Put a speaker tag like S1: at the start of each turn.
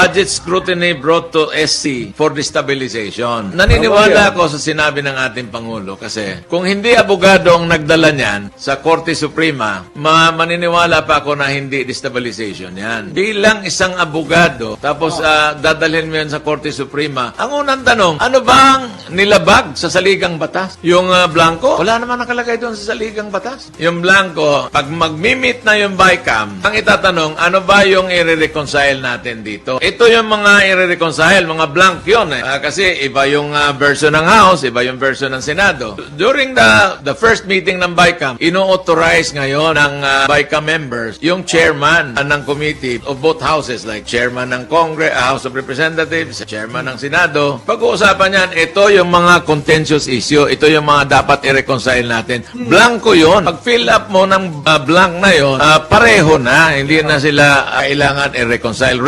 S1: Budget scrutiny brought to SC for destabilization. Naniniwala ako sa sinabi ng ating Pangulo kasi kung hindi abogado ang nagdala niyan sa Korte Suprema, maniniwala pa ako na hindi destabilization yan. Bilang isang abogado, tapos dadalhin mo yan sa Korte Suprema, ang unang tanong, ano bang nilabag sa saligang batas? Yung blanco? Wala naman nakalagay doon sa saligang batas. Yung blanco, pag mag-meet na yung BICAM, ang itatanong, ano ba yung i-reconcile natin dito? Ito yung mga i-reconcile, mga blank yun. Kasi iba yung version ng House, iba yung version ng Senado. During the first meeting ng BICAM, ino-authorize ngayon ng BICAM members yung chairman ng committee of both houses, like chairman ng Congress, House of Representatives, chairman ng Senado. Pag-uusapan yan, ito yung mga contentious issue, ito yung mga dapat i-reconcile natin. Blanco yun. Pag fill up mo ng blank na yun, pareho na, hindi na sila kailangan i-reconcile.